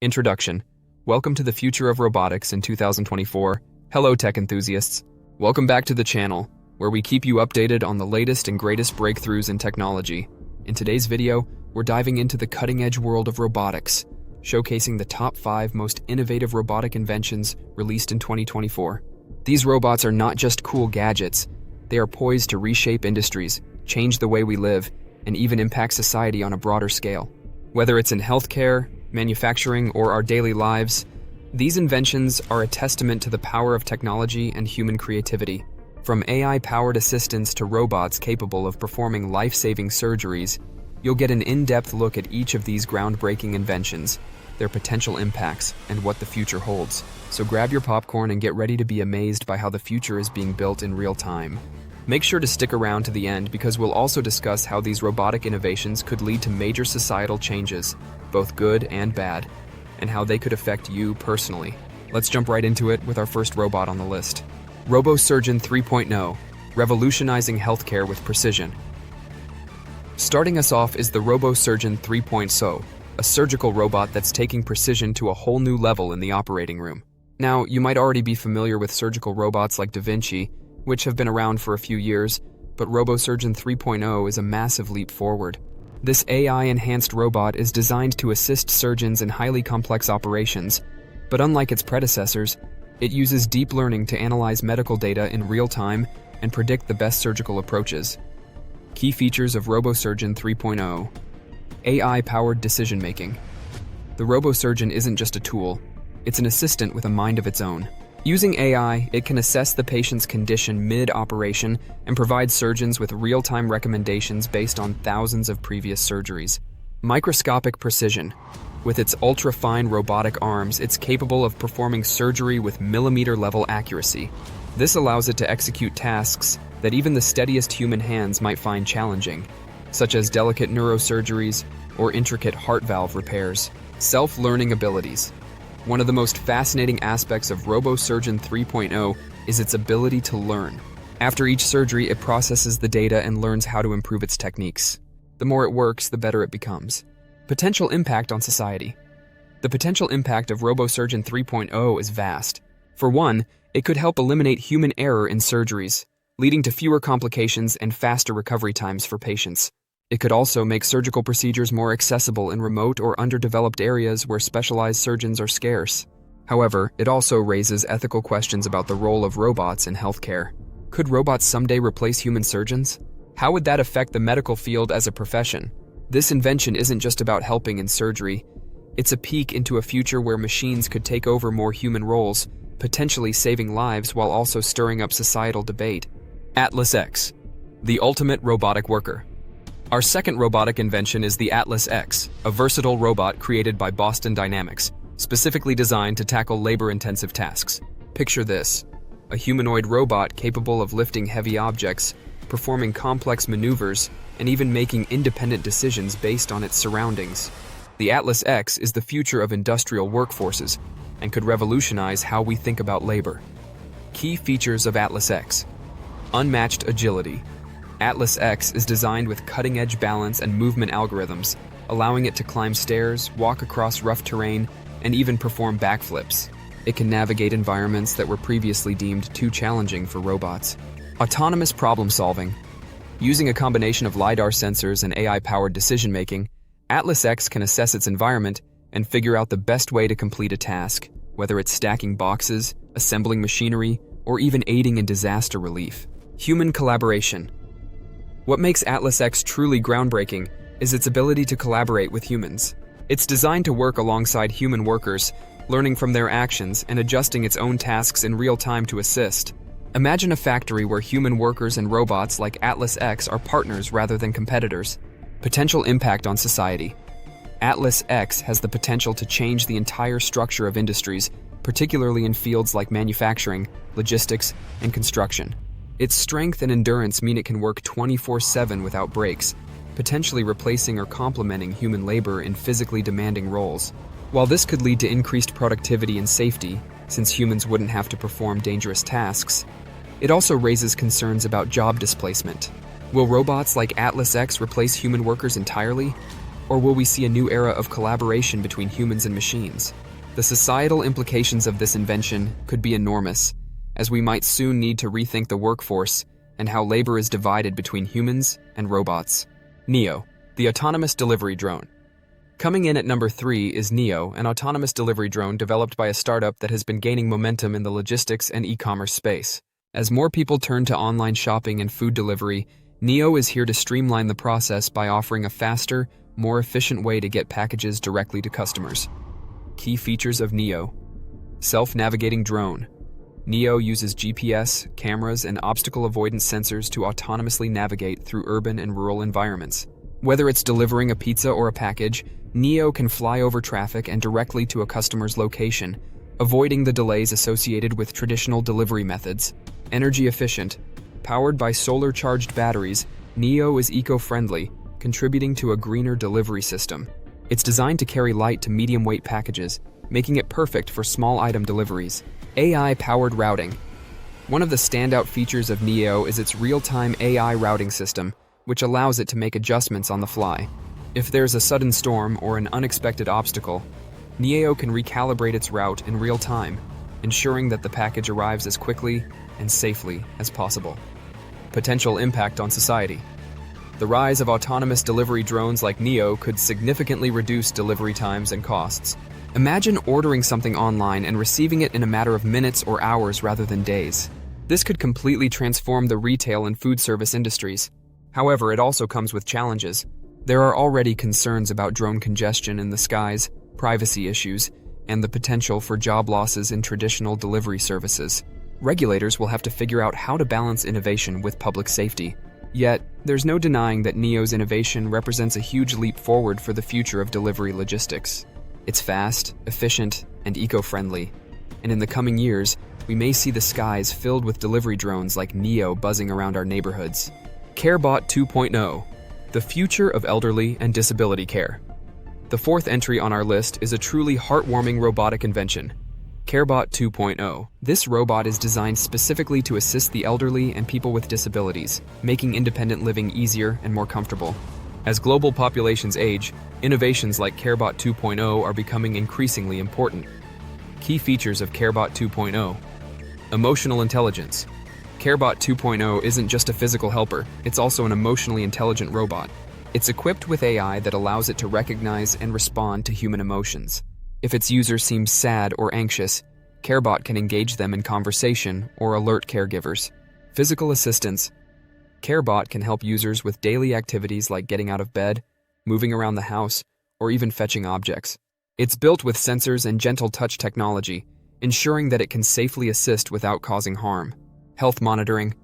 Introduction. Welcome to the future of robotics in 2024. Hello, tech enthusiasts. Welcome back to the channel, where we keep you updated on the latest and greatest breakthroughs in technology. In today's video, we're diving into the cutting-edge world of robotics, showcasing the top 5 most innovative robotic inventions released in 2024. These robots are not just cool gadgets. They are poised to reshape industries, change the way we live, and even impact society on a broader scale. Whether it's in healthcare, manufacturing, or our daily lives, these inventions are a testament to the power of technology and human creativity. From AI-powered assistants to robots capable of performing life-saving surgeries, you'll get an in-depth look at each of these groundbreaking inventions, their potential impacts, and what the future holds. So grab your popcorn and get ready to be amazed by how the future is being built in real time. Make sure to stick around to the end because we'll also discuss how these robotic innovations could lead to major societal changes, both good and bad, and how they could affect you personally. Let's jump right into it with our first robot on the list. RoboSurgeon 3.0, revolutionizing healthcare with precision. Starting us off is the RoboSurgeon 3.0, a surgical robot that's taking precision to a whole new level in the operating room. Now, you might already be familiar with surgical robots like Da Vinci, which have been around for a few years, but RoboSurgeon 3.0 is a massive leap forward. This AI-enhanced robot is designed to assist surgeons in highly complex operations, but unlike its predecessors, it uses deep learning to analyze medical data in real time and predict the best surgical approaches. Key features of RoboSurgeon 3.0: AI-powered decision-making. The RoboSurgeon isn't just a tool, it's an assistant with a mind of its own. Using AI, it can assess the patient's condition mid-operation and provide surgeons with real-time recommendations based on thousands of previous surgeries. Microscopic precision. With its ultra-fine robotic arms, it's capable of performing surgery with millimeter-level accuracy. This allows it to execute tasks that even the steadiest human hands might find challenging, such as delicate neurosurgeries or intricate heart valve repairs. Self-learning abilities. One of the most fascinating aspects of RoboSurgeon 3.0 is its ability to learn. After each surgery, it processes the data and learns how to improve its techniques. The more it works, the better it becomes. Potential impact on society. The potential impact of RoboSurgeon 3.0 is vast. For one, it could help eliminate human error in surgeries, leading to fewer complications and faster recovery times for patients. It could also make surgical procedures more accessible in remote or underdeveloped areas where specialized surgeons are scarce. However, it also raises ethical questions about the role of robots in healthcare. Could robots someday replace human surgeons? How would that affect the medical field as a profession? This invention isn't just about helping in surgery. It's a peek into a future where machines could take over more human roles, potentially saving lives while also stirring up societal debate. Atlas X, the ultimate robotic worker. Our second robotic invention is the Atlas X, a versatile robot created by Boston Dynamics, specifically designed to tackle labor-intensive tasks. Picture this: a humanoid robot capable of lifting heavy objects, performing complex maneuvers, and even making independent decisions based on its surroundings. The Atlas X is the future of industrial workforces and could revolutionize how we think about labor. Key features of Atlas X: unmatched agility. Atlas X is designed with cutting-edge balance and movement algorithms, allowing it to climb stairs, walk across rough terrain, and even perform backflips. It can navigate environments that were previously deemed too challenging for robots. Autonomous problem-solving. Using a combination of LiDAR sensors and AI-powered decision-making, Atlas X can assess its environment and figure out the best way to complete a task, whether it's stacking boxes, assembling machinery, or even aiding in disaster relief. Human collaboration. What makes Atlas X truly groundbreaking is its ability to collaborate with humans. It's designed to work alongside human workers, learning from their actions and adjusting its own tasks in real time to assist. Imagine a factory where human workers and robots like Atlas X are partners rather than competitors. Potential impact on society. Atlas X has the potential to change the entire structure of industries, particularly in fields like manufacturing, logistics, and construction. Its strength and endurance mean it can work 24/7 without breaks, potentially replacing or complementing human labor in physically demanding roles. While this could lead to increased productivity and safety, since humans wouldn't have to perform dangerous tasks, it also raises concerns about job displacement. Will robots like Atlas X replace human workers entirely? Or will we see a new era of collaboration between humans and machines? The societal implications of this invention could be enormous, as we might soon need to rethink the workforce and how labor is divided between humans and robots. Neo, the autonomous delivery drone. Coming in at number 3 is Neo, an autonomous delivery drone developed by a startup that has been gaining momentum in the logistics and e-commerce space. As more people turn to online shopping and food delivery, Neo is here to streamline the process by offering a faster, more efficient way to get packages directly to customers. Key features of Neo. Self-navigating drone. Neo uses GPS, cameras, and obstacle avoidance sensors to autonomously navigate through urban and rural environments. Whether it's delivering a pizza or a package, Neo can fly over traffic and directly to a customer's location, avoiding the delays associated with traditional delivery methods. Energy efficient. Powered by solar-charged batteries, Neo is eco-friendly, contributing to a greener delivery system. It's designed to carry light to medium-weight packages, making it perfect for small item deliveries. AI-powered routing. One of the standout features of Neo is its real-time AI routing system, which allows it to make adjustments on the fly. If there's a sudden storm or an unexpected obstacle, Neo can recalibrate its route in real time, ensuring that the package arrives as quickly and safely as possible. Potential impact on society. The rise of autonomous delivery drones like Neo could significantly reduce delivery times and costs. Imagine ordering something online and receiving it in a matter of minutes or hours rather than days. This could completely transform the retail and food service industries. However, it also comes with challenges. There are already concerns about drone congestion in the skies, privacy issues, and the potential for job losses in traditional delivery services. Regulators will have to figure out how to balance innovation with public safety. Yet, there's no denying that Neo's innovation represents a huge leap forward for the future of delivery logistics. It's fast, efficient, and eco-friendly. And in the coming years, we may see the skies filled with delivery drones like Neo buzzing around our neighborhoods. CareBot 2.0. The future of elderly and disability care. The fourth entry on our list is a truly heartwarming robotic invention, CareBot 2.0. This robot is designed specifically to assist the elderly and people with disabilities, making independent living easier and more comfortable. As global populations age, innovations like CareBot 2.0 are becoming increasingly important. Key features of CareBot 2.0. Emotional intelligence. CareBot 2.0 isn't just a physical helper, it's also an emotionally intelligent robot. It's equipped with AI that allows it to recognize and respond to human emotions. If its user seems sad or anxious, CareBot can engage them in conversation or alert caregivers. Physical assistance. CareBot can help users with daily activities like getting out of bed, moving around the house, or even fetching objects. It's built with sensors and gentle touch technology, ensuring that it can safely assist without causing harm. Health monitoring.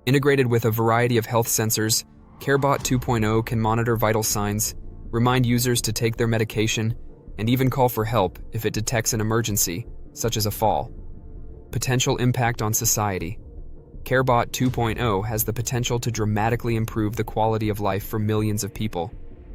Integrated with a variety of health sensors, CareBot 2.0 can monitor vital signs, remind users to take their medication, and even call for help if it detects an emergency, such as a fall. Potential impact on society. CareBot 2.0 has the potential to dramatically improve the quality of life for millions of people,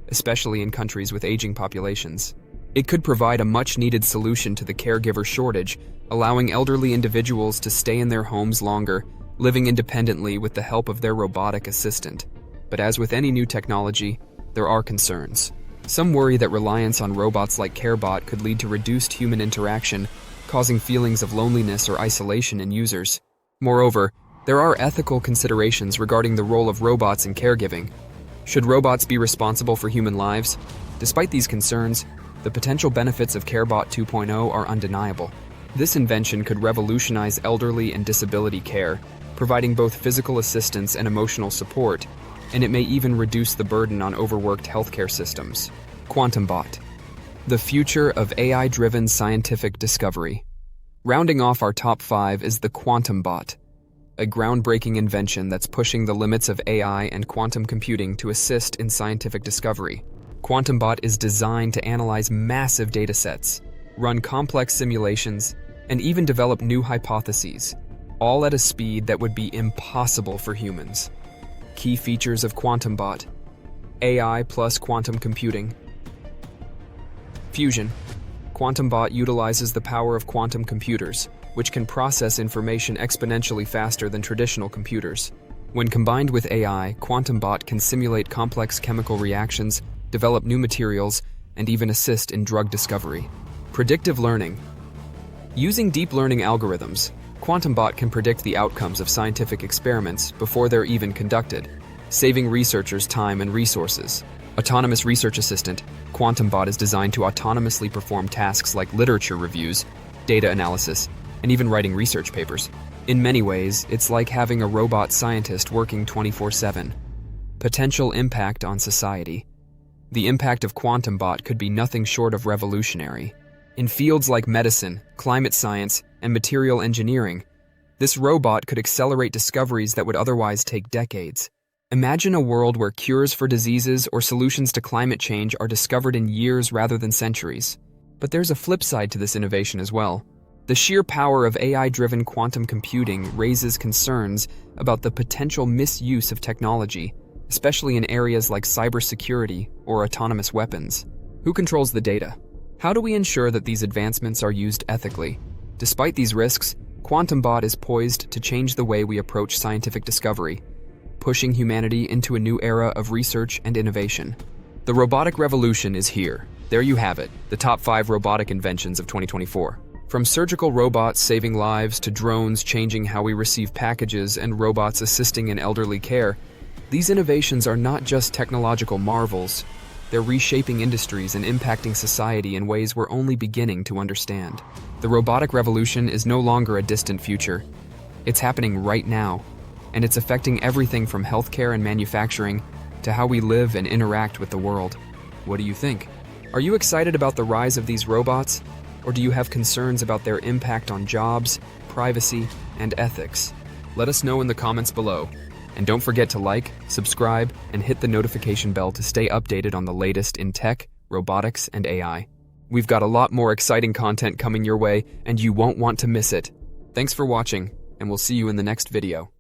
especially in countries with aging populations. It could provide a much-needed solution to the caregiver shortage, allowing elderly individuals to stay in their homes longer, living independently with the help of their robotic assistant. But as with any new technology, there are concerns. Some worry that reliance on robots like CareBot could lead to reduced human interaction, causing feelings of loneliness or isolation in users. Moreover, there are ethical considerations regarding the role of robots in caregiving. Should robots be responsible for human lives? Despite these concerns, the potential benefits of CareBot 2.0 are undeniable. This invention could revolutionize elderly and disability care, providing both physical assistance and emotional support, and it may even reduce the burden on overworked healthcare systems. Quantum Bot. The future of AI-driven scientific discovery. Rounding off our top 5 is the Quantum Bot, a groundbreaking invention that's pushing the limits of AI and quantum computing to assist in scientific discovery. Quantum Bot is designed to analyze massive datasets, run complex simulations, and even develop new hypotheses, all at a speed that would be impossible for humans. Key features of Quantum Bot. AI plus quantum computing. Fusion. Quantum Bot utilizes the power of quantum computers, which can process information exponentially faster than traditional computers. When combined with AI, Quantum Bot can simulate complex chemical reactions, develop new materials, and even assist in drug discovery. Predictive learning. Using deep learning algorithms, QuantumBot can predict the outcomes of scientific experiments before they're even conducted, saving researchers time and resources. Autonomous Research Assistant, QuantumBot is designed to autonomously perform tasks like literature reviews, data analysis, and even writing research papers. In many ways, it's like having a robot scientist working 24/7. Potential impact on society. The impact of QuantumBot could be nothing short of revolutionary. In fields like medicine, climate science, and material engineering, this robot could accelerate discoveries that would otherwise take decades. Imagine a world where cures for diseases or solutions to climate change are discovered in years rather than centuries. But there's a flip side to this innovation as well. The sheer power of AI-driven quantum computing raises concerns about the potential misuse of technology, especially in areas like cybersecurity or autonomous weapons. Who controls the data? How do we ensure that these advancements are used ethically? Despite these risks, QuantumBot is poised to change the way we approach scientific discovery, pushing humanity into a new era of research and innovation. The robotic revolution is here. There you have it, the top 5 robotic inventions of 2024. From surgical robots saving lives to drones changing how we receive packages and robots assisting in elderly care, these innovations are not just technological marvels. They're reshaping industries and impacting society in ways we're only beginning to understand. The robotic revolution is no longer a distant future. It's happening right now, and it's affecting everything from healthcare and manufacturing to how we live and interact with the world. What do you think? Are you excited about the rise of these robots, or do you have concerns about their impact on jobs, privacy, and ethics? Let us know in the comments below. And don't forget to like, subscribe, and hit the notification bell to stay updated on the latest in tech, robotics, and AI. We've got a lot more exciting content coming your way, and you won't want to miss it. Thanks for watching, and we'll see you in the next video.